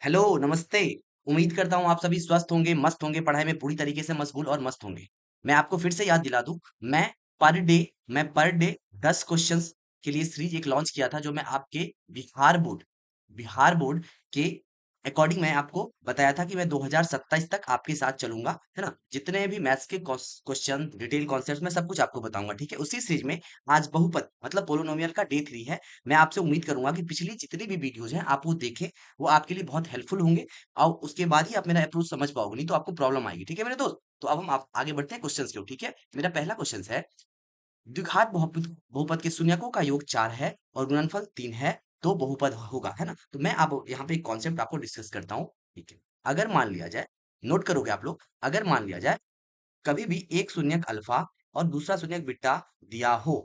Hello, नमस्ते। उम्मीद करता हूँ आप सभी स्वस्थ होंगे, मस्त होंगे, पढ़ाई में पूरी तरीके से मशगूल और मस्त होंगे। मैं आपको फिर से याद दिला दूँ, मैं पर डे मैं पर डे 10 क्वेश्चंस के लिए सीरीज एक लॉन्च किया था, जो मैं आपके बिहार बोर्ड के अकॉर्डिंग मैं आपको बताया था कि मैं 2027 तक आपके साथ चलूँगा, है ना? जितने भी मैथ्स के क्वेश्चन, डिटेल कॉन्सेप्ट्स मैं सब कुछ आपको बताऊँगा, ठीक है? उसी सीरीज में आज बहुपद मतलब पोलिनोमियल का डे 3 है। मैं आपसे उम्मीद करूँगा कि पिछली जितनी भी वीडियोज़ हैं, आप वो देखें, वो आपके लिए बहुत हेल्पफुल होंगे और उसके बाद ही आप मेरा अप्रोच समझ पाओगे, नहीं तो आपको प्रॉब्लम आएगी। ठीक है मेरे दोस्त? तो अब हम आप आगे बढ़ते हैं क्वेश्चंस की ओर, ठीक है? मेरा पहला क्वेश्चन है, द्विघात बहुपद बहुपद के शून्यकों का योग 4 है और गुणनफल 3 है, तो बहुपद होगा, है ना? तो मैं अब यहाँ पे एक कॉन्सेप्ट आपको डिस्कस करता हूँ, ठीक है? अगर मान लिया जाए, नोट करोगे आप लोग, अगर मान लिया जाए कभी भी एक शून्यक अल्फा और दूसरा शून्यक बीटा दिया हो,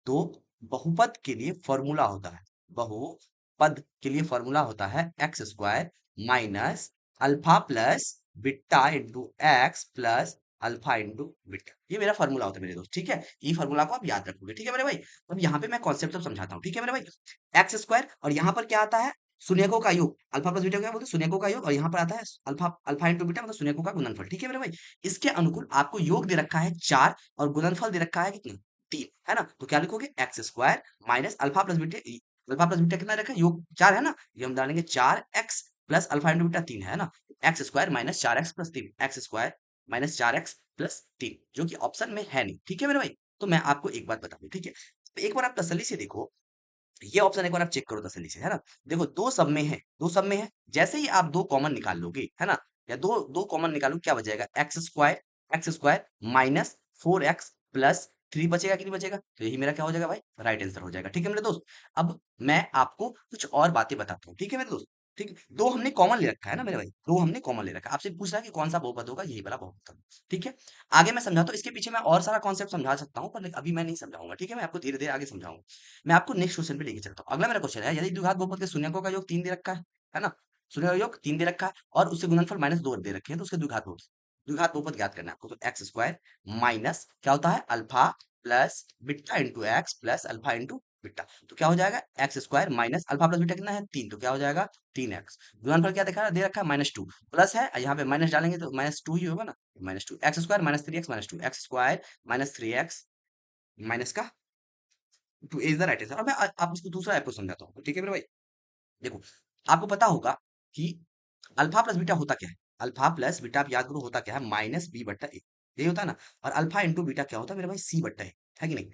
तो बहुपद के लिए फॉर्मूला होता है, बहुपद के लिए फॉर्मूला होता है x square minus alpha plus beta into x plus alpha into beta. ये मेरा फॉर्मूला होता है मेरे दोस्त, ठीक है? ये फॉर्मूला को आप याद रखोगे, ठीक है मेरे भाई? अब यहाँ पे मैं कॉन्सेप्ट सब समझाता हूँ, ठीक है मेरे भाई? एक्स स्क्वायर और यहाँ पर क्या आता है, शून्यकों का योग, अल्फा प्लस बीटा क्या बोलते हैं, शून्यकों का योग, और यहाँ पर आता है अल्फा अल्फा इंटू बीटा मतलब शून्यकों का गुणनफल, ठीक है मेरे भाई? इसके अनुकूल आपको योग दे रखा है 4 और गुणनफल दे रखा है कितना, 3, है ना? तो क्या लिखोगे, x square minus alpha plus beta कितना रखा है, योग 4 है ना, ये हम डालेंगे 4x plus alpha into beta 3 है ना, x square minus 4x plus 3, x square minus 4x plus 3, जो कि ऑप्शन में है नहीं, ठीक है मेरे भाई? तो मैं आपको एक बात बता दूं, ठीक है? तो एक बार आप तसल्ली से देखो, ये ऑप्शन एक बार आप चेक करो तसल्ली से, है ना? देखो दो सब में है, जैसे ही आप दो कॉमन निकाल लोगे, है ना? या दो दो कॉमन निकालो, क्या बचेगा, x square minus 4x plus 3 बचेगा कि नहीं बचेगा? तो यही मेरा क्या हो जाएगा भाई, राइट आंसर हो जाएगा, ठीक है मेरे दोस्त? अब मैं आपको कुछ और बातें बताता हूँ, ठीक है मेरे दोस्त? ठीक है, दो हमने कॉमन ले रखा है ना मेरे भाई, दो हमने कॉमन ले रखा है, आपसे पूछ रहा है कि कौन सा बहुपद होगा, यही वाला बहुपद होगा, ठीक है? आगे मैं समझाता हूँ, इसके पीछे मैं और सारा कॉन्सेप्ट समझा सकता हूँ, पर अभी मैं नहीं समझाऊंगा, ठीक है? मैं आपको धीरे धीरे आगे समझाऊंगा। मैं आपको नेक्स्ट क्वेश्चन पे लेके चलता हूँ। अगला मेरा क्वेश्चन है, यदि द्विघात बहुपद के शून्यकों का योग 3 दे रखा है ना? शून्य का योग 3 दे रखा है और उससे गुणनफल -2 दे रखे हैं, तो उसके द्विघात बहुपद ज्ञात करना है आपको। तो एक्स स्क्वायर माइनस क्या होता है, alpha plus beta into x plus alpha into beta. तो क्या हो जाएगा, x square minus alpha plus beta कितना है, 3, तो क्या हो जाएगा 3x। गुणनफल क्या देखा दे रखा है, -2, प्लस है यहाँ पे माइनस डालेंगे तो -2 ही होगा ना, -2, x square minus 3x minus 2, x square minus 3x minus का 2 इज द राइट आंसर। और मैं आप इसको दूसरा अप्रोच समझाता हूँ, ठीक है मेरे भाई? देखो, आपको पता होगा कि अल्फा प्लस बीटा होता क्या है, अल्फा प्लस बीटा आप याद करो होता क्या है, माइनस बी बट्टा ए, यही होता है ना? और अल्फा इंटू बीटा क्या होता है मेरे भाई, सी बट्टा ए, है कि नहीं?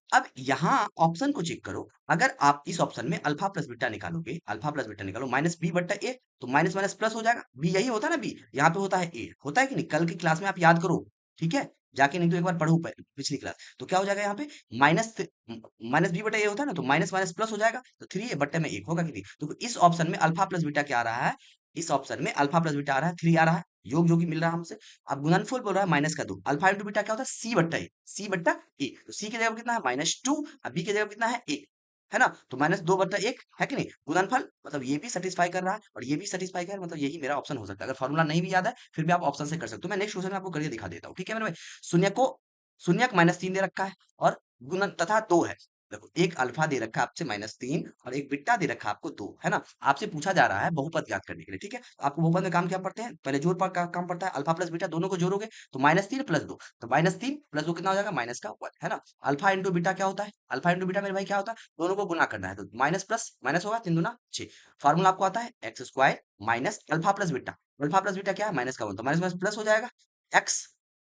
अब यहाँ ऑप्शन को चेक करो, अगर आप इस ऑप्शन में अल्फा प्लस बीटा निकालो माइनस बी बट्टा ए, तो माइनस माइनस प्लस हो जाएगा, बी यही होता है ना, बी यहाँ पे होता है ए, होता है कि नहीं? कल की क्लास में आप याद करो, ठीक है? जाके नहीं तो एक बार पढ़ो पिछली क्लास। तो क्या हो जाएगा यहाँ पे, माइनस माइनस बी बटा ए होता है ना, तो माइनस माइनस प्लस हो जाएगा, तो 3 बट्टे में 1 होगा कि नहीं? तो इस ऑप्शन में अल्फा प्लस बीटा क्या आ रहा है, इस ऑप्शन में अल्फा प्लस बीटा आ रहा है, 3 आ रहा है, योग जो कि मिल रहा है हमसे। अब गुणनफल बोल रहा है माइनस का 2, अल्फा इंटू बीटा क्या होता है, सी बट्टा ए, सी बट्टा ए, तो सी की जगह पे कितना है, -2, अब बी की जगह पे कितना है, 1, है ना? तो -2/1 है कि नहीं? गुणनफल मतलब ये भी सेटिस्फाई कर रहा है और ये भी सेटिस्फाई कर रहा है, मतलब यही मेरा ऑप्शन हो सकता है। अगर फॉर्मूला नहीं भी याद है, फिर भी आप ऑप्शन से कर सकते हो। मैं नेक्स्ट क्वेश्चन में आपको करके दिखा देता हूँ, ठीक है मेरे भाई? शून्य को शून्यक -3 दे रखा है और गुणन तथा 2 है। देखो, एक अल्फा दे रखा है आपसे -3 और एक बीटा दे रखा है आपको 2, है ना? आपसे पूछा जा रहा है बहुपद ज्ञात करने के लिए, ठीक है? तो आपको बहुपद में काम क्या पड़ते हैं, पहले जोड़ का काम पड़ता है, अल्फा प्लस बीटा दोनों को जोड़ोगे तो -3 प्लस 2, तो -3 प्लस 2 कितना हो जाएगा, माइनस का 1, है ना? अल्फा इंटू बीटा क्या होता है, अल्फा इंटू बीटा मेरे भाई क्या होता है, दोनों को गुना करना है, तो माइनस प्लस माइनस होगा, 3 दूना 6। फार्मूला आपको आता है x square minus alpha plus beta, alpha plus beta क्या है, माइनस का 1, तो माइनस माइनस प्लस हो जाएगा, x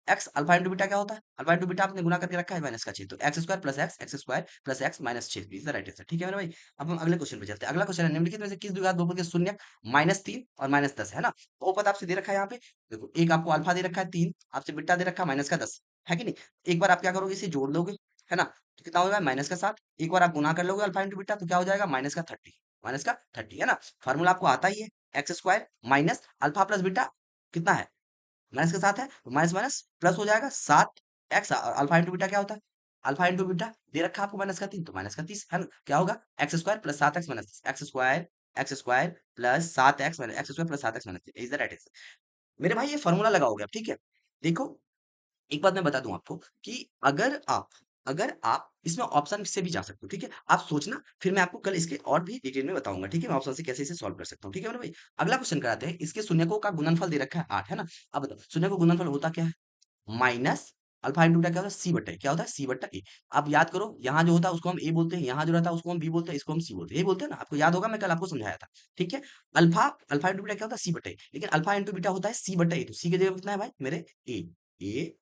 x alpha into beta क्या होता है, अल्फा इंटू बीटा आपने गुना करके रखा है माइनस का 6, तो x square plus x square plus x minus 6 is the right answer, ठीक है मेरे भाई? अब हम अगले क्वेश्चन पे चलते हैं। अगला क्वेश्चन है, निम्नलिखित में से किस द्विघात बहुपद के शून्य -3 और -10 है ना? बहुपद आपसे दे रखा है यहाँ पे, देखो एक आपको अल्फा दे रखा है 3, आपसे बीटा दे रखा है माइनस का 10, है कि नहीं? एक बार आप क्या करोगे, इसे जोड़ लोगे, है ना? तो कितना होगा, माइनस का 7, एक बार आप गुना कर लोगे अल्फा इंटू बीटा, तो क्या हो जाएगा, माइनस का 30, है ना? फार्मूला आपको आता ही है, x square minus alpha plus beta कितना है, माइनस के साथ है, तो माइनस माइनस प्लस हो जाएगा 7x, और अल्फा इंटू बीटा क्या होता है, अल्फा इंटू बीटा दे रखा है आपको -3, तो -30, है ना? क्या होगा, x square plus 7x minus 30, x square plus 7x minus x square plus 7x minus 3 is the right answer. मेरे भाई ये फॉर्मूला लगाओगे आप, ठीक है? देखो, एक बात मैं बता दूं आपको कि अगर आप इसमें ऑप्शन से भी जा सकते हो, ठीक है? आप सोचना, फिर मैं आपको कल इसके और भी डिटेल में बताऊँगा, ठीक है? मैं ऑप्शन से कैसे इसे सॉल्व कर सकता हूँ, ठीक है मेरे भाई? अगला क्वेश्चन कराते हैं, इसके शून्यकों का गुणनफल दे रखा है 8, है ना? अब बताओ, शून्य का गुणनफल होता क्या है? माइनस अल्फा इंटू बीटा क्या होता है? सी बट्टा ए। क्या होता है? सी बट्टा ए। अब याद करो, यहाँ जो होता है उसको हम ए बोलते हैं, यहाँ जो रहता है उसको हम बी बोलते हैं, इसको हम सी बोलते हैं। यही बोलते हैं ना? आपको याद होगा, मैं कल आपको समझाया था, ठीक है? अल्फा अल्फा इंटू बीटा क्या होता है? सी बट्टा ए। लेकिन अल्फा इंटू बीटा होता है सी बट्टा ए, तो सी की जगह कितना है भाई मेरे? ए। ए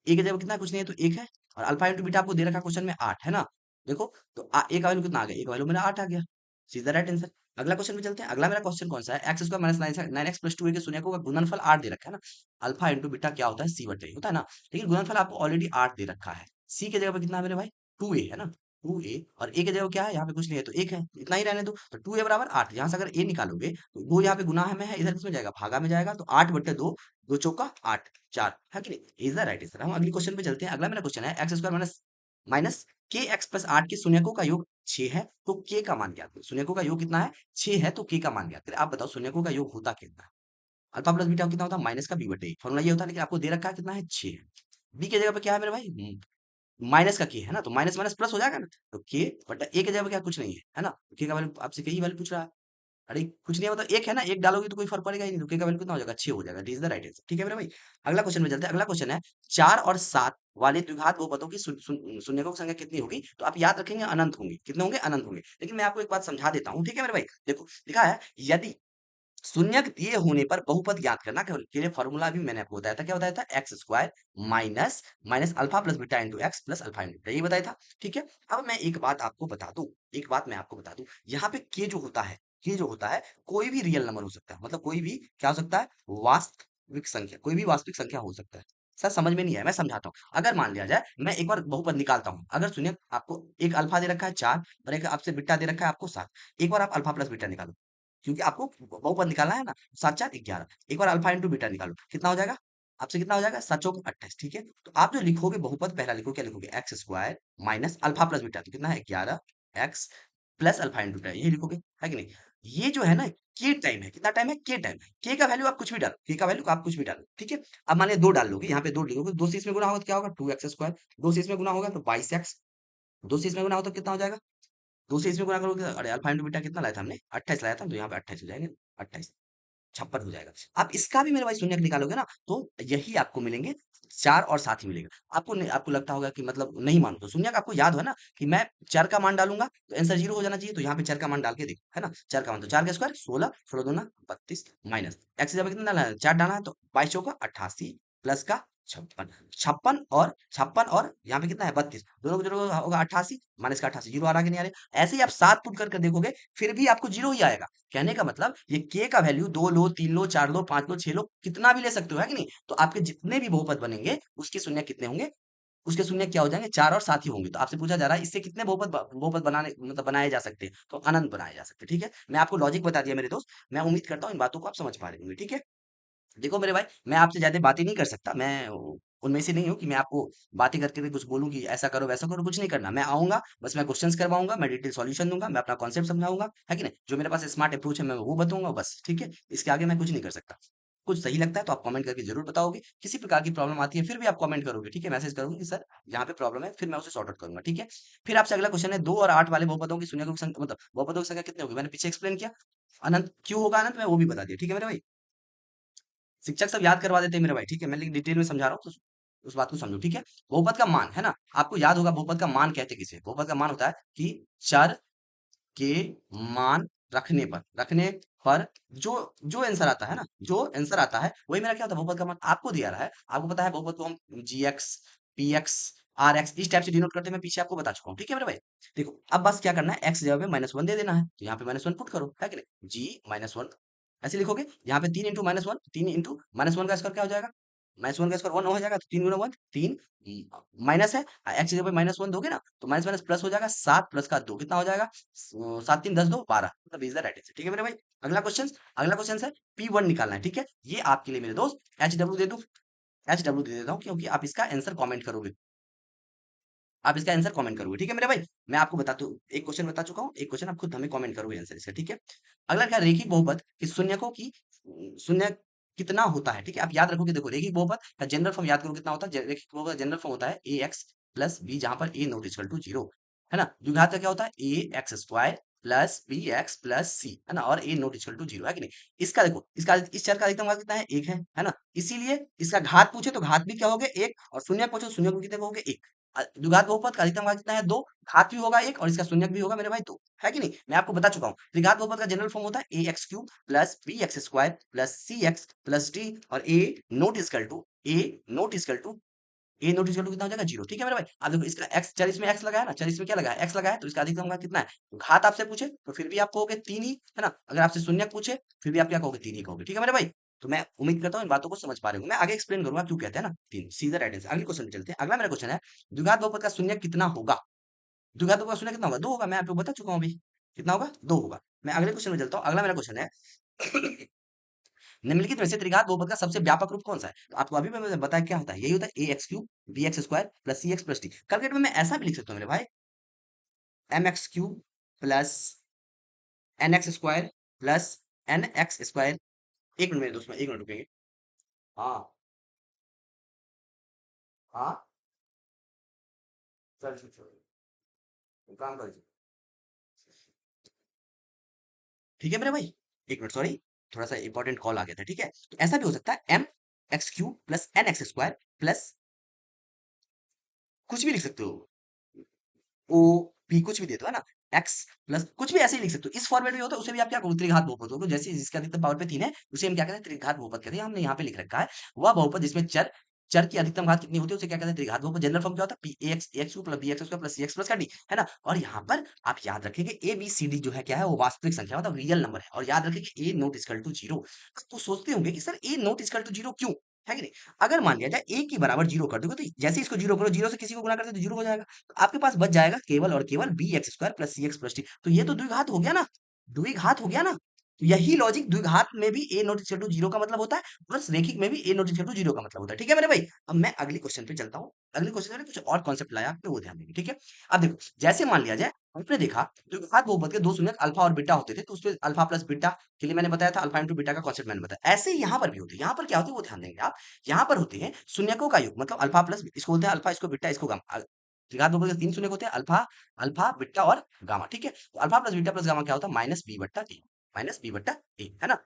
ए की जगह कितना है? कुछ नहीं है, तो 1 है। और अल्फा इंटू बीटा आपको दे रखा है क्वेश्चन में 8, है ना? देखो, तो ए का वैल्यू कितना आ गया? ए का वैल्यू मेरा 8 आ गया। सी इज द राइट आंसर। अगला क्वेश्चन पे चलते हैं। अगला मेरा क्वेश्चन कौन सा है? X square minus 9x plus 2 के शून्यकों का गुणनफल 8 दे रखा है ना? अल्फा इंटू बीटा क्या होता है? सी बटे ए होता है ना? लेकिन गुणनफल आपको ऑलरेडी 8 दे रखा है। सी की जगह पे कितना है मेरे भाई? 2a है ना? 2a और ए की जगह क्या है? यहाँ पे कुछ नहीं है, तो 1 है। इतना ही रहने दो। तो 2a बराबर 8। यहाँ से अगर ए निकालोगे तो 2 यहाँ पे गुना में है, इधर किसमें जाएगा? भागा में जाएगा। तो 8 बटे 2, 2 चौका 8, 4 है कि नहीं? Is the right answer. हम अगले क्वेश्चन पे चलते हैं। अगला मेरा क्वेश्चन है एक्स स्क्वायर माइनस माइनस के एक्स प्लस 8 के शून्यकों का योग 6 है, तो के का मान ज्ञात करो। शून्यकों का योग कितना है? 6 है, तो के का मान ज्ञात करें। आप बताओ शून्यकों का योग होता कितना है? अल्फा प्लस बीटा कितना होता है? माइनस का बी बटे। फॉर्मूला ये होता है, लेकिन आपको दे रखा है कितना है? 6 है। बी की जगह पे क्या है मेरे भाई? माइनस का के है ना, तो माइनस माइनस प्लस हो जाएगा ना, तो के बटा ए की जगह पे क्या? कुछ नहीं है ना? के का वैल्यू आपसे के ही वैल्यू पूछ रहा है। अरे कुछ नहीं है, मतलब एक है ना, एक डालोगे तो कोई फर्क पड़ेगा ही नहीं, तो के का वैल्यू कितना हो जाएगा? 6 हो जाएगा। This is the right answer, ठीक है मेरे भाई? अगला क्वेश्चन में चलते हैं। अगला क्वेश्चन है 4 और 7 वाले द्विघात बहुपदों की शून्यकों की संख्या कितनी होगी? तो आप याद रखेंगे अनंत होंगे। कितने होंगे? अनंत होंगे। लेकिन मैं आपको एक बात समझा देता हूँ, ठीक है मेरे भाई? देखो लिखा है, यदि शून्यक दिए होने पर बहुपद ज्ञात करना, केवल के लिए फॉर्मूला भी मैंने आपको बताया था। क्या बताया था? X square minus minus alpha plus beta into x plus alpha into beta, ये बताया था, ठीक है? अब मैं एक बात आपको बता दूं, एक बात मैं आपको बता दूं, यहाँ पे के जो होता है, के जो होता है, कोई भी रियल नंबर हो सकता है। मतलब कोई भी क्या हो सकता है? वास्तविक संख्या, कोई भी वास्तविक संख्या हो सकता है। सर समझ में नहीं है, मैं समझाता हूँ। अगर मान लिया जाए, मैं एक बार बहुपद निकालता हूँ। अगर सुनिए, आपको एक अल्फा दे रखा है 4 और एक आपसे बीटा दे रखा है आपको 7। एक बार आप अल्फा प्लस बीटा निकालो, क्योंकि आपको बहुपद निकालना है ना। 7 4 11। एक बार अल्फा इंटू बीटा निकालो, कितना हो जाएगा? आपसे कितना हो जाएगा? 7 चौक 28, ठीक है? तो आप जो लिखोगे बहुपद, पहला लिखो, क्या लिखोगे? X square minus alpha plus beta, तो कितना है? 11 x plus alpha into beta, यही लिखोगे, है कि नहीं? ये जो है ना, के टाइम है। कितना टाइम है? के टाइम है। के का वैल्यू आप कुछ भी डालो, के का वैल्यू आप कुछ भी डालो, ठीक है? अब मान लिया 2 डाल लोगे, यहाँ पे 2 लिखोगे, 2 से इसमें गुना होगा तो क्या होगा? 2 एक्स स्क्वायर। 2 से इसमें गुना होगा तो 22 एक्स। 2 से इसमें गुना हो तो कितना हो जाएगा? 2 से इसमें गुणा करोगे, अरे अल्फा इंटू बीटा कितना लाया था हमने? 28 लाया था, तो यहाँ पे 28 हो जाएंगे। 28 56 हो जाएगा। आप इसका भी मेरे भाई शून्यक निकालोगे ना, तो यही आपको मिलेंगे। 4 और 7 ही मिलेगा आपको। नहीं, आपको लगता होगा कि मतलब नहीं मानो, तो शून्यक आपको याद है ना कि मैं चर का मान डालूंगा तो आंसर 0 हो जाना चाहिए। तो यहाँ पे चर का मान डाल के देखो, है ना? चर का मान, तो 4 का स्क्वायर 16, 16 दूना 32 माइनस एक्स जब कितना डालना है? 4 डालना है, तो 22 चौका 88 प्लस का 56। 56 और यहाँ पे कितना है? 32। दोनों को जोड़ोगे होगा 88 माइनस का 88, जीरो आ रहा कि नहीं आ रहा? ऐसे ही आप 7 पुट करके देखोगे, फिर भी आपको जीरो ही आएगा। कहने का मतलब, ये के का वैल्यू 2 लो, 3 लो, 4 लो, 5 लो, 6 लो, कितना भी ले सकते हो, है कि नहीं? तो आपके जितने भी बहुपद बनेंगे, उसके शून्य कितने होंगे? उसके शून्य क्या हो जाएंगे? 4 और 7 ही होंगे। तो आपसे पूछा जा रहा है इससे कितने बहुपद बहुपद बनाने मतलब बनाए जा सकते हैं? तो अनंत बनाए जा सकते हैं, ठीक है? मैं आपको लॉजिक बता दिया मेरे दोस्त। मैं उम्मीद करता हूँ इन बातों को आप समझ पा रहे होंगे, ठीक है? देखो मेरे भाई, मैं आपसे ज्यादा बातें नहीं कर सकता। मैं उनमें से नहीं हूँ कि मैं आपको बातें करके भी कुछ बोलूँ कि ऐसा करो वैसा करो। कुछ नहीं करना, मैं आऊंगा बस, मैं क्वेश्चंस करवाऊंगा, मैं डिटेल सॉल्यूशन दूंगा, मैं अपना कॉन्सेप्ट समझाऊंगा, है कि नहीं? जो मेरे पास स्मार्ट अप्रोच है मैं वो बताऊंगा बस, ठीक है? इसके आगे मैं कुछ नहीं कर सकता। कुछ सही लगता है तो आप कमेंट करके जरूर बताओगे। किसी प्रकार की प्रॉब्लम आती है फिर भी आप कमेंट करोगे, ठीक है? मैसेज करोगे कि सर यहाँ पे प्रॉब्लम है, फिर मैं उसे सॉर्ट आउट करूंगा, ठीक है? फिर आपसे अगला क्वेश्चन है, 2 और 8 वाले बहुपदों की शून्य मतलब बहुपदों की संख्या कितनी होगी? मैंने पीछे एक्सप्लेन किया। अनंत क्यों होगा? अनंत मैं वो भी बता दिया, ठीक है मेरे भाई? शिक्षक सब याद करवा देते हैं मेरे भाई, ठीक है? मैं लेकिन डिटेल में समझा रहा हूँ, तो उस बात को समझो, ठीक है? बहुपद का मान है ना, आपको याद होगा बहुपद का मान कहते किसे? बहुपद का मान होता है कि चर के मान रखने पर जो जो आंसर आता है ना, जो आंसर आता है वही मेरा क्या होता है? बहुपद का मान। आपको दिया रहा है, आपको पता है बहुपद को हम g x, p x, r x इस टाइप से डिनोट करते हैं। मैं पीछे आपको बता चुका हूँ, ठीक है मेरे भाई? देखो अब बस क्या करना है, एक्स जगह पे -1 दे देना है, तो यहाँ पे -1 पुट करो, है कि नहीं? जी -1 ऐसे लिखोगे। यहाँ पे 3 इंटू -1, 3 इंटू -1 का स्क्वायर क्या हो जाएगा? -1 का स्क्वायर 1 हो जाएगा, तो 3 गुना 1 3, माइनस है, एक्स जगह पे -1 दोगे ना, तो माइनस माइनस प्लस हो जाएगा। 7 प्लस का 2 कितना हो जाएगा? 7 3 10 2 12, मतलब इज द राइट आंसर, ठीक है मेरे भाई? अगला क्वेश्चन है, P1 निकालना है, ठीक है? ये आपके लिए मेरे दोस्त एच डब्ल्यू दे दूं, एच डब्ल्यू दे देता हूँ, क्योंकि आप इसका आंसर कमेंट करोगे। आप इसका आंसर कमेंट करोगे, ठीक है मेरे भाई? मैं आपको बताता हूँ, एक क्वेश्चन बता चुका हूँ, एक क्वेश्चन आप खुद हमें कमेंट करोगे आंसर इसका, ठीक है? अगला क्या, रेखिक बहुपद की शून्यकों की शून्य कितना होता है, ठीक है? आप याद रखोगे, देखो रेखिक बहुपद का जनरल फॉर्म याद करो कितना होता है। रेखिक बहुपद का जनरल फॉर्म होता है ए एक्स प्लस बी, जहां पर a not equal to zero, है ना। द्विघात का क्या होता है, a x square plus b x plus c, है ना, और a not equal to zero, है कि नहीं। इसका देखो, इसका इस चर का अधिकतम घात कितना है, एक है ना। इसीलिए इसका घात पूछे तो घात भी क्या हो गया, एक, और शून्य पूछे तो शून्य भी कितने हो गए, एक। द्विघात बहुपद का अधिकतम घात कितना है, दो, घात भी होगा एक और इसका शून्य भी होगा मेरे भाई, दो, है कि नहीं। मैं आपको बता चुका हूँ, त्रिघात बहुपद का जनरल फॉर्म होता है a x cube plus b x square plus c x plus d, और a not equal to a not equal to कितना हो जाएगा, जीरो, ठीक है मेरे भाई। अब देखो, इसका एक्स, चर इसमें एक्स लगाया ना, चर इसमें क्या लगाया, एक्स लगाया, तो इसका अधिकतम घात कितना है, तो घात आपसे पूछे तो फिर भी आप कहोगे तीन ही, है ना। अगर आपसे शून्य पूछे फिर भी आप क्या कहोगे, तीन ही कहोगे, ठीक है मेरे भाई। तो मैं उम्मीद करता हूँ इन बातों को समझ पा रहे हो। मैं आगे एक्सप्लेन करूंगा क्यों कहते हैं ना तीन, सीधा राइट आंसर। अगले क्वेश्चन पे चलते हैं। अगला मेरा क्वेश्चन है, द्विघात बहुपद का शून्य कितना होगा। द्विघात बहुपद का शून्य कितना होगा, दो होगा। मैं आपको बता चुका हूँ अभी, कितना होगा, दो होगा। मैं अगले क्वेश्चन में चलता हूँ। अगला मेरा क्वेश्चन है निम्नलिखित में से त्रिघात बहुपद का सबसे व्यापक रूप कौन सा है। तो आपको अभी मैंने बताया क्या होता है, यही होता है a x cube b x square plus c x plus d. Calculator में मैं ऐसा भी लिख सकता हूँ मेरे भाई, m x cube plus n x square plus n x square. एक मिनट मेरे दोस्त में, एक मिनट रुकेंगे। हाँ हाँ, चल चल चल, काम कर, ठीक है मेरे भाई। एक मिनट, सॉरी, थोड़ा सा इंपॉर्टेंट कॉल आ गया था, ठीक है। तो ऐसा भी हो सकता है, m x cube plus n x square plus, कुछ भी लिख सकते हो, ओ पी, कुछ भी दे दो, है ना। एक्स प्लस कुछ भी ऐसे ही लिख सकते हो। इस फॉर्मेट में होता है उसे भी आप क्या करोगे, त्रिघात बहुपद होगा। जैसे जिसका अधिकतम पावर पे तीन है उसे हम क्या कहते हैं, त्रिघात बहुपद कहते हैं। हमने यहाँ पे लिख रखा है वह बहुपद जिसमें चर चर की अधिकतम घात कितनी होती है उसे क्या कहते हैं, त्रिघात बहुपद। जनरल फॉर्म क्या होता है, p x x q plus b x plus c x plus का डी, है ना। और यहाँ पर आप याद रखेंगे ए बी सी डी जो है क्या है, वो वास्तविक संख्या मतलब रियल नंबर है। और याद रखेंगे a not equal to zero. तो सोचते होंगे कि sir a not equal to zero क्यों, है कि नहीं। अगर मान लिया जाए ए की बराबर जीरो कर दोगे, तो जैसे इसको जीरो करो, जीरो से किसी को गुना करते तो जीरो हो जाएगा। तो आपके पास बच जाएगा केवल और केवल B x square plus c x plus T. तो ये तो द्विघात हो गया ना, द्विघात हो गया ना। तो यही लॉजिक, द्विघात में भी ए नॉट इक्वल टू जीरो का मतलब होता है, और रैखिक में भी ए नॉट इक्वल टू जीरो का मतलब होता है, ठीक है मेरे भाई। अब मैं अगले क्वेश्चन पे चलता हूँ। अगले क्वेश्चन में कुछ और कॉन्सेप्ट लाया आपने, वो ध्यान देंगे, ठीक है। अब देखो, जैसे मान लिया जाए, आपने देखा द्विघात बहुपद के दो शून्यक अल्फा और बीटा होते थे, तो उसपे अल्फा प्लस बीटा के लिए मैंने बताया था, अल्फा इंटू बीटा का कॉन्सेप्ट मैंने बताया। ऐसे ही यहाँ पर भी होते हैं। यहाँ पर क्या होती है वो ध्यान देंगे आप। यहाँ पर होते हैं शून्यकों का योग, मतलब अल्फा प्लस, इसको बोलते हैं अल्फा, इसको बीटा, इसको गामा। त्रिघात बहुपद के तीन शून्यक होते हैं, अल्फा, अल्फा बीटा और गामा, ठीक है। तो alpha plus beta plus gamma क्या होता है, माइनस बी बट्टा ए, माइनस बी बट्टा ए, है ना।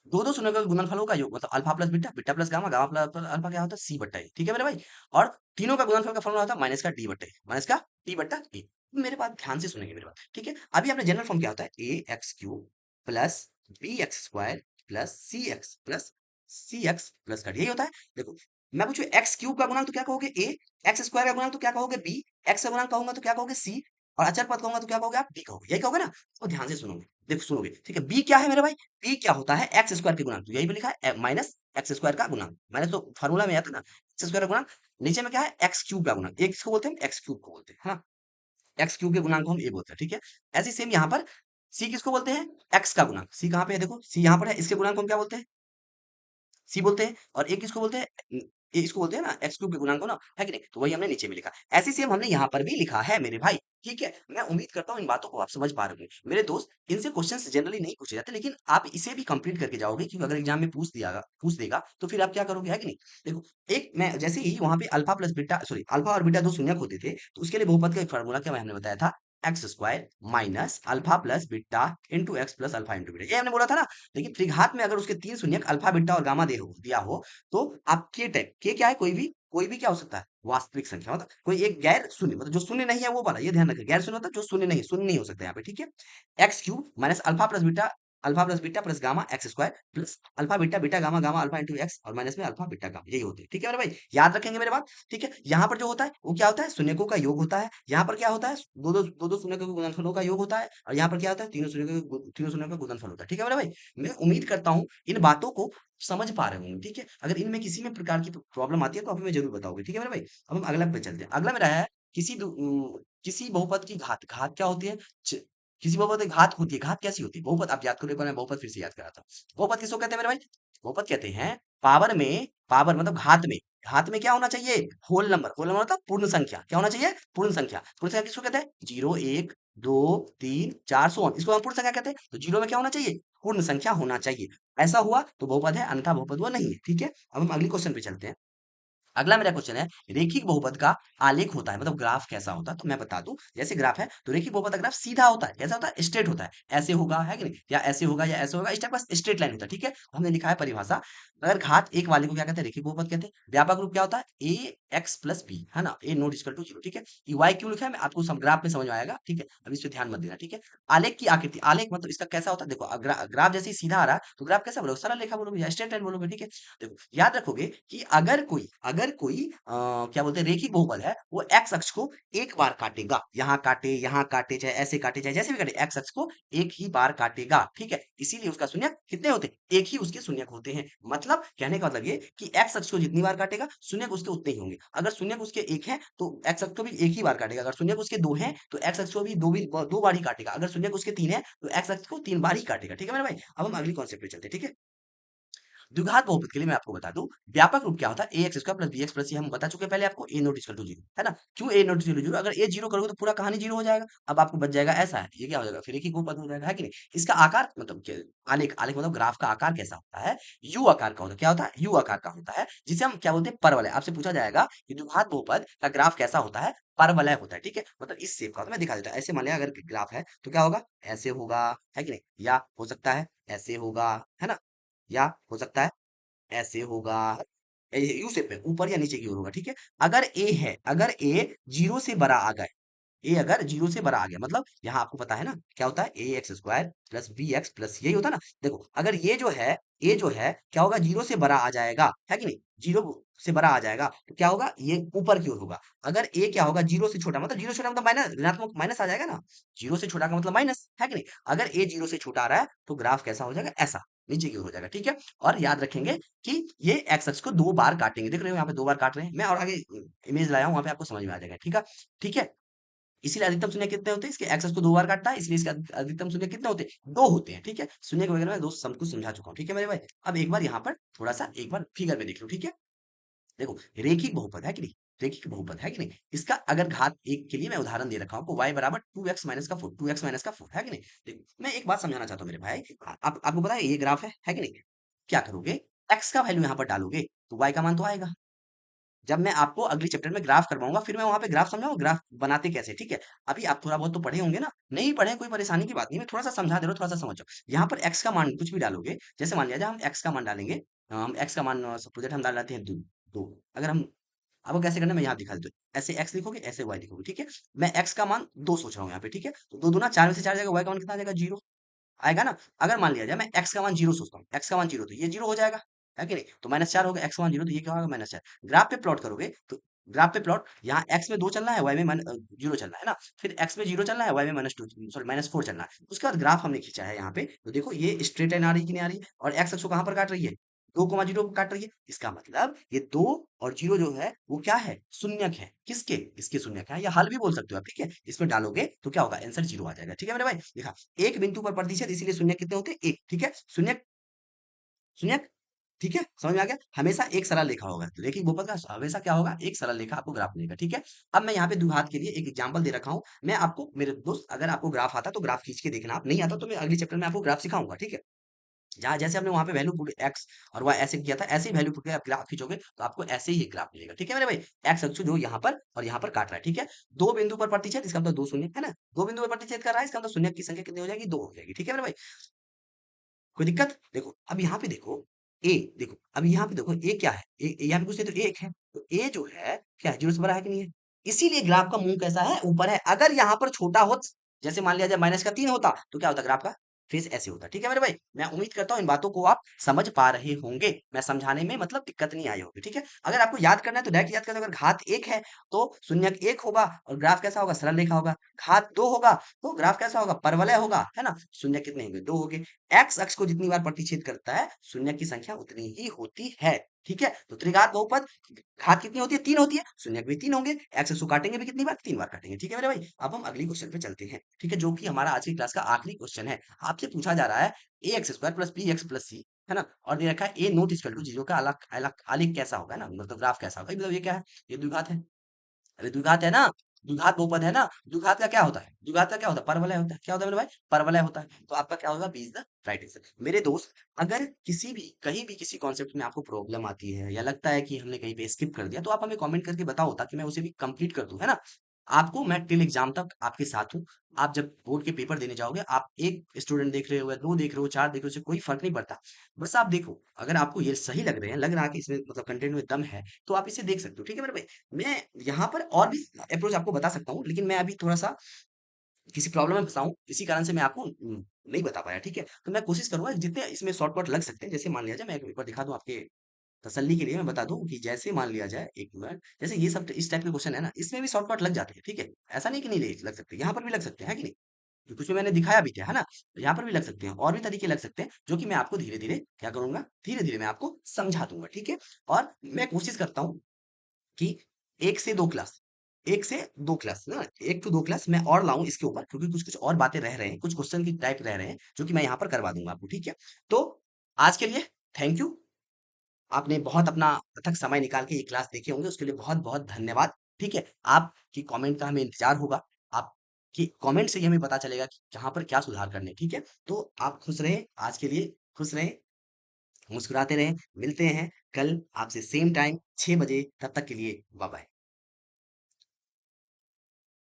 दो दो शून्य का गुणनफलों का योग, मतलब alpha plus beta, beta plus gamma, gamma plus alpha क्या होता है, सी बट्टा ए, ठीक है मेरे भाई। और तीनों का गुणनफल का फॉर्मूला होता है माइनस का डी बट्टा ए, माइनस का डी बट्टा ए। मेरे बात ध्यान से सुनेंगे मेरे बात, ठीक है। अभी आपने जनरल फॉर्म क्या होता है, a x cube plus b x square plus c x plus का डी, यही होता है। देखो, मैं पूछू एक्स क्यूब का गुणन तो क्या कहोगे ए, एक्स स्क्वायर का गुणन तो क्या कहोगे बी, एक्स का गुणन कहूंगा तो क्या कहोगे सी, और अचर पद कहूंगा तो क्या कहोगे आप, डी कहोगे, यही कहोगे ना। तो ध्यान से सुनोगे, देखो सुनोगे, ठीक है। बी क्या है मेरे भाई, पी क्या होता है, एक्स स्क्वायर के गुणन, तो यही पे लिखा है माइनस एक्स स्क्वायर का गुणन, माइनस तो फार्मूला में आता है ना, एक्स स्क्वायर का गुणन। नीचे में क्या है, एक्स क्यूब का गुणन, एक किसको बोलते हैं, एक्स क्यूब को बोलते हैं, हाँ। एक्स क्यूब के गुणांक को हम ए बोलते हैं, ठीक है। ऐसे सेम यहाँ पर सी किसको बोलते हैं, एक्स का गुणन, सी कहाँ पे है, देखो सी यहाँ पर है, इसके गुणांक को हम क्या बोलते हैं, सी बोलते हैं। और एक किसको बोलते हैं, इसको बोलते हैं ना, एक्स क्यूब के गुणांक को ना, है कि नहीं। तो वही हमने नीचे में लिखा, ऐसे सेम हमने यहाँ पर भी लिखा है मेरे भाई, ठीक है। मैं उम्मीद करता हूँ इन बातों को आप समझ पा रहे होंगे मेरे दोस्त। इनसे क्वेश्चंस जनरली नहीं पूछे जाते, लेकिन आप इसे भी कंप्लीट करके जाओगे, क्योंकि अगर एग्जाम में पूछ देगा तो फिर आप क्या करोगे, है कि नहीं। देखो, एक मैं जैसे ही वहां पे alpha plus beta, sorry, alpha और बीटा दो शून्यक होते थे, तो उसके लिए बहुपद का एक फार्मूला क्या हमने बताया था, x square minus alpha plus beta into x plus alpha into beta, ये हमने बोला था ना। लेकिन त्रिघात में अगर उसके तीन शून्यक अल्फा बीटा और गामा दे हो दिया हो, तो आप के टाइप के क्या है, कोई भी क्या हो सकता है, वास्तविक संख्या, मतलब कोई एक गैर शून्य, मतलब जो शून्य नहीं है वो वाला, ये ध्यान रखिए, गैर शून्य मतलब जो शून्य नहीं हो सकता यहाँ पे, ठीक है। X cube minus alpha plus beta plus gamma x square plus alpha beta beta gamma gamma alpha into x, और माइनस में अल्फा बीटा गामा, यही होते हैं, ठीक है मेरे भाई, याद रखेंगे मेरे बात, ठीक है। यहाँ पर जो होता है वो क्या होता है, शून्यकों का योग होता है। यहाँ पर क्या होता है, दो दो शून्यकों के गुणनफलों का योग होता है। और यहाँ पर क्या होता है, तीनों शून्य का गुणनफल होता है, ठीक है मेरे भाई। मैं उम्मीद करता हूँ इन बातों को समझ पा रहे होंगे, ठीक है। अगर इनमें किसी में प्रकार की प्रॉब्लम आती है तो आप हमें जरूर बताओगे, ठीक है मेरे भाई। अब हम अगला पे चलते हैं। अगला मेरा है, किसी बहुपद की घात, घात क्या होती है, किसी बहुपद की घात होती है, घात कैसी होती है, बहुपद आप याद करो, एक बार मैं बहुपद फिर से याद करा था। बहुपद किसको कहते हैं मेरे भाई, बहुपद कहते हैं पावर मतलब घात में क्या होना चाहिए, होल नंबर मतलब पूर्ण संख्या, क्या होना चाहिए, पूर्ण संख्या। पूर्ण संख्या किसको कहते हैं, जीरो एक दो तीन चार सो इसको हम पूर्ण संख्या कहते हैं। तो जीरो में क्या होना चाहिए, पूर्ण संख्या होना चाहिए। ऐसा हुआ तो बहुपद है, अन्यथा बहुपद वो नहीं है, ठीक है। अब हम अगली क्वेश्चन पे चलते हैं। अगला मेरा क्वेश्चन है, रेखिक बहुपद का आलेख होता है, मतलब ग्राफ कैसा होता है? तो मैं बता दूं, जैसे ग्राफ है तो रेखिक बहुपद का ग्राफ सीधा होता है, कैसा होता है? स्ट्रेट होता है, ऐसे होगा, है कि नहीं, या ऐसे होगा या ऐसे होगा, इस टाइप का स्ट्रेट लाइन होता है, ठीक है। हमने लिखा है परिभाषा, अगर घात एक वाले को क्या कहते हैं? रेखिक बहुपद कहते हैं। व्यापक रूप क्या होता है? ए एक्स प्लस बी, है ना, ए नॉट इक्वल टू जीरो, ठीक है। ये वाई क्यों लिखा है मैं आपको ग्राफ में समझ में आएगा, ठीक है, अब इस पे ध्यान मत देना, ठीक है। आलेख की आकृति, आलेख मतलब इसका कैसा होता है? देखो ग्राफ जैसे ही सीधा आ रहा है तो ग्राफ कैसा बोलोगे? सरल रेखा बोलोगे या स्ट्रेट लाइन बोलोगे, ठीक है। देखो याद रखोगे कि अगर कोई क्या बोलते हैं, रेखिक बहुपद है, वो एक्स अक्ष को एक बार काटेगा, यहाँ काटे, चाहे ऐसे काटे, चाहे जैसे भी काटे, एक्स अक्ष को एक ही बार काटेगा, ठीक है। इसीलिए उसका शून्यक कितने होते हैं? एक ही उसके शून्यक होते हैं। मतलब कहने का मतलब ये कि एक्स अक्ष को जितनी बार काटेगा, शून्यक उसके उतने ही होंगे। अगर शून्यक उसके एक है तो एक्स अक्ष को भी एक ही बार काटेगा, अगर शून्यक उसके दो है तो एक्स अक्ष को भी दो बार ही काटेगा, अगर शून्यक उसके तीन है तो एक्स अक्ष को तीन बार ही काटेगा, ठीक है मेरे भाई। अब हम अगली कॉन्सेप्ट पे चलते हैं, ठीक है। द्विघात बहुपद के लिए मैं आपको बता दूं, व्यापक रूप क्या होता है? A x square plus b x plus c, हम बता चुके हैं पहले आपको, a not equal to zero, है ना। क्यों a not equal to zero? अगर ए जीरो करोगे तो पूरा कहानी जीरो हो जाएगा। अब आपको बच जाएगा ऐसा है, ये क्या हो जाएगा? फिर एक ही बहुपद हो जाएगा, है कि नहीं। इसका आकार मतलब आलेख, आलेख मतलब ग्राफ का आकार कैसा होता है? यू आकार का होता है। क्या होता है? यू आकार का होता है, जिसे हम क्या बोलते हैं? परवलय। आपसे पूछा जाएगा कि द्विघात बहुपद का ग्राफ कैसा होता है? परवलय होता है, ठीक है, मतलब इस शेप का होता है। मैं दिखा देता हूं, ऐसे मान लिया अगर ग्राफ है तो क्या होगा? ऐसे होगा, है कि नहीं, या हो सकता है ऐसे होगा, है ना, या हो सकता है ऐसे होगा, यू शेप में ऊपर या नीचे की ओर होगा, ठीक है। अगर ए है, अगर ए जीरो से बड़ा आ गया, ए अगर जीरो से बड़ा आ गया, मतलब यहाँ आपको पता है ना क्या होता है? A x square plus b x plus, यही होता है ना। देखो अगर ये जो है, ए जो है क्या होगा? जीरो से बड़ा आ जाएगा, है कि नहीं, जीरो से बड़ा आ जाएगा तो क्या होगा? ये ऊपर की ओर होगा। अगर ए क्या होगा? जीरो से छोटा, मतलब जीरो से छोटा मतलब माइनस, ऋणात्मक माइनस आ जाएगा ना। जीरो से छोटा का मतलब माइनस, है कि नहीं। अगर ए जीरो से छोटा आ रहा है तो ग्राफ कैसा हो जाएगा? ऐसा, नीचे की ओर हो जाएगा, ठीक है। और याद रखेंगे कि ये एक्स अक्ष को दो बार काटेंगे, देख रहे हो यहाँ पे दो बार काट रहे हैं, मैं और आगे इमेज लाया हूँ, वहां पे आपको समझ में आ जाएगा, ठीक है। ठीक है, इसीलिए अधिकतम शून्य कितने होते हैं? इसके एक्सेस को दो बार काटता है, इसलिए इसके अधिकतम शून्य कितने होते हैं? दो होते हैं, ठीक है। शून्य के वगैरह मैं दोस्त सब कुछ समझा चुका हूँ, ठीक है मेरे भाई। अब एक बार यहाँ पर थोड़ा सा एक बार फिगर में देख लो, ठीक है। देखो रेखिक बहुपद है कि नहीं, रेखिक बहुपद है कि नहीं, इसका अगर घात एक के लिए मैं उदाहरण दे रखा हूँ आपको, y बराबर टू एक्स माइनस का फोर, टू एक्स माइनस का फोर, है कि नहीं। देखो मैं एक बात समझाना चाहता हूँ मेरे भाई, आप आपको पता है ये ग्राफ है कि नहीं। क्या करोगे? x का वैल्यू यहाँ पर डालोगे तो y का मान तो आएगा। जब मैं आपको अगली चैप्टर में ग्राफ करवाऊंगा फिर मैं वहां पे ग्राफ समझाऊंगा, ग्राफ बनाते कैसे, ठीक है। अभी आप थोड़ा बहुत तो पढ़े होंगे ना, नहीं पढ़े कोई परेशानी की बात नहीं, मैं थोड़ा सा समझा दे रहा हूँ, थोड़ा सा समझो। यहाँ पर एक्स का मान कुछ भी डालोगे, जैसे मान लिया जाए हम एक्स का मान डालेंगे, हम एक्स का मान प्रोजेक्ट हम डाल लेते हैं दो, दो। अगर हम आपको कैसे करना है मैं यहाँ दिखा देता हूँ, ऐसे एक्स लिखोगे ऐसे वाई लिखोगे, ठीक है। मैं एक्स का मान दो सोच रहा हूँ यहाँ पे, ठीक है, तो दो दूना चार में से चार जाएगा, वाई का मान कितना आ जाएगा? जीरो आएगा ना। अगर मान लिया जाए मैं एक्स का मान जीरो सोचता हूँ, एक्स का मान जीरो तो ये जीरो हो जाएगा, है कि नहीं। तो माइनस चार हो गया, एक्स का मान जीरो तो ये क्या होगा? माइनस चार। ग्राफ पे प्लॉट करोगे तो ग्राफ पे प्लॉट, यहाँ एक्स में दो चलना है, वाई में जीरो चलना है ना, फिर एक्स में जीरो चलना है, वाई में minus two, sorry minus four चलना है। उसके बाद ग्राफ हमने खींचा है यहाँ पे, तो देखो ये स्ट्रेट लाइन आ रही है कि नहीं आ रही है, और एक्स अक्ष को कहाँ पर काट रही है? दो कोमा जीरो काट रही है। इसका मतलब ये दो और जीरो जो है वो क्या है? शून्यक है, किसके? इसके शून्यक है, या हल भी बोल सकते हो आप, ठीक है। इसमें डालोगे तो क्या होगा? आंसर जीरो आ जाएगा, ठीक है मेरे भाई। देखा, एक बिंदु पर प्रतिशत, इसीलिए शून्य कितने होते हैं? एक, ठीक है। शून्य, शून्य, ठीक है, समझ में आ गया। हमेशा एक सरल रेखा होगा, तो रेखिक बहुपद का हमेशा क्या होगा? एक सरल रेखा आपको ग्राफ मिलेगा, ठीक है। अब मैं यहाँ पे द्विघात के लिए एक एग्जांपल दे रखा हूँ, मैं आपको मेरे दोस्त, अगर आपको ग्राफ आता तो ग्राफ खींच के देखना, आप नहीं आता तो मैं अगली चैप्टर में आपको ग्राफ सिखाऊंगा, ठीक है। जहाँ जैसे हमने वहां पे वैल्यू पुट एक्स और वाई ऐसे किया था, ऐसे ही वैल्यू पुट के आप ग्राफ खींचोगे तो आपको ऐसे ही एक ग्राफ मिलेगा, ठीक है मेरे भाई। एक्स अक्ष जो यहाँ पर और यहाँ पर काट रहा है, ठीक है। दो बिंदु पर प्रतिशत, इसका मतलब दो शून्य, है ना। दो बिंदु पर प्रतिशत कर रहा है, इसका मतलब शून्य की संख्या कितनी हो जाएगी? दो हो जाएगी, ठीक है मेरे भाई। कोई दिक्कत? देखो अब यहाँ पे देखो, ए देखो, अब यहाँ पे देखो ए क्या है? यहाँ पे कुछ नहीं तो एक है, तो ए जो है क्या है? जीरो से बड़ा है कि नहीं है? इसीलिए ग्राफ का मुंह कैसा है? ऊपर है। अगर यहाँ पर छोटा हो, जैसे मान लिया जाए माइनस का तीन होता तो क्या होता? ग्राफ का फेस ऐसे होता, ठीक है मेरे भाई। मैं उम्मीद करता हूँ इन बातों को आप समझ पा रहे होंगे, मैं समझाने में मतलब दिक्कत नहीं आई होगी, ठीक है। अगर आपको याद करना है तो डायरेक्ट याद कर लो, अगर घात एक है तो शून्यक एक होगा और ग्राफ कैसा होगा? सरल रेखा होगा। घात दो होगा तो ग्राफ कैसा होगा? परवलय होगा, है ना। शून्य कितने होंगे? दो होंगे। एक्स अक्ष को जितनी बार प्रतिच्छेद करता है शून्य की संख्या उतनी ही होती है, ठीक है। तो त्रिघात बहुपद घात कितनी होती है? तीन होती है, शून्य भी तीन होंगे। एक्स अक्ष को काटेंगे भी कितनी बार? तीन बार काटेंगे, ठीक है मेरे भाई। अब हम अगली क्वेश्चन पे चलते हैं, ठीक है, जो कि हमारा आज की क्लास का आखिरी क्वेश्चन है। आपसे पूछा जा रहा है a x square plus b x plus c, है ना, और दे रखा है a not equal to zero का अलग अलग आलेख कैसा होगा ना, मतलब ग्राफ कैसा होगा। मतलब ये क्या है? ये द्विघात है, अरे द्विघात है ना। द्विघात बहुपद है ना, द्विघात का क्या होता है, द्विघात का क्या होता है, परवलय होता है, क्या होता है मेरे भाई, परवलय होता है। तो आपका क्या होगा, B is the right answer. मेरे दोस्त, अगर किसी भी कहीं भी किसी कॉन्सेप्ट में आपको प्रॉब्लम आती है या लगता है कि हमने कहीं पे स्किप कर दिया, तो आप हमें कमेंट करके बताओ ताकि मैं उसे भी कंप्लीट कर दूं, है ना। आपको मैं टिल एग्जाम तक आपके साथ हूँ। आप जब बोर्ड के पेपर देने जाओगे, आप एक स्टूडेंट देख रहे हो या दो देख रहे हो, चार देख रहे हो, उससे कोई फर्क नहीं पड़ता। बस आप देखो, अगर आपको ये सही लग रहे हैं, लग रहा है कि इसमें मतलब कंटेंट में दम है, तो आप इसे देख सकते हो, ठीक है मेरे भाई। मैं यहाँ पर और भी अप्रोच आपको बता सकता हूँ, लेकिन मैं अभी थोड़ा सा किसी प्रॉब्लम में फंसा हूँ, इसी कारण से मैं आपको नहीं बता पाया, ठीक है। तो मैं कोशिश करूंगा जितने इसमें शॉर्टकट लग सकते हैं, जैसे मान लिया जाए, मैं एक बार दिखा दूं आपके तसल्ली के लिए, मैं बता दूं कि जैसे मान लिया जाए, एक मिनट, जैसे ये सब इस टाइप के क्वेश्चन है ना, इसमें भी शॉर्टकट लग जाते हैं, ठीक है। ऐसा नहीं कि नहीं लग सकते, यहाँ पर भी लग सकते हैं, है कि नहीं। तो कुछ में मैंने दिखाया भी था, है ना। तो यहाँ पर भी लग सकते हैं, और भी तरीके लग सकते हैं, जो कि मैं आपको धीरे धीरे क्या करूंगा, धीरे धीरे मैं आपको समझा दूंगा, ठीक है। और मैं कोशिश करता हूँ कि 1 से 2 क्लास, 1 से 2 क्लास ना, 1 टू 2 क्लास मैं और लाऊँ इसके ऊपर, क्योंकि कुछ-कुछ और बातें रह रहे हैं, कुछ क्वेश्चन की टाइप रह रहे हैं, जो कि मैं यहाँ पर करवा दूँगा आपको, ठीक है? तो आज के लिए थैंक यू। आपने बहुत अपना अथक समय निकाल के ये क्लास देखे होंगे, उसके लिए बहुत-बहुत धन्यवाद, ठीक है? आपकी कमेंट का हमें इंतज़ार होगा। आपकी कमेंट से ही हमें पता चलेगा कि कहाँ पर क्या सुधार करने, ठीक है? तो आप खुश रहें, आज के लिए खुश रहें, मुस्कुराते रहें, मिलते हैं कल आपसे सेम टाइम 6 बजे, तब तक के लिए बाय बाय।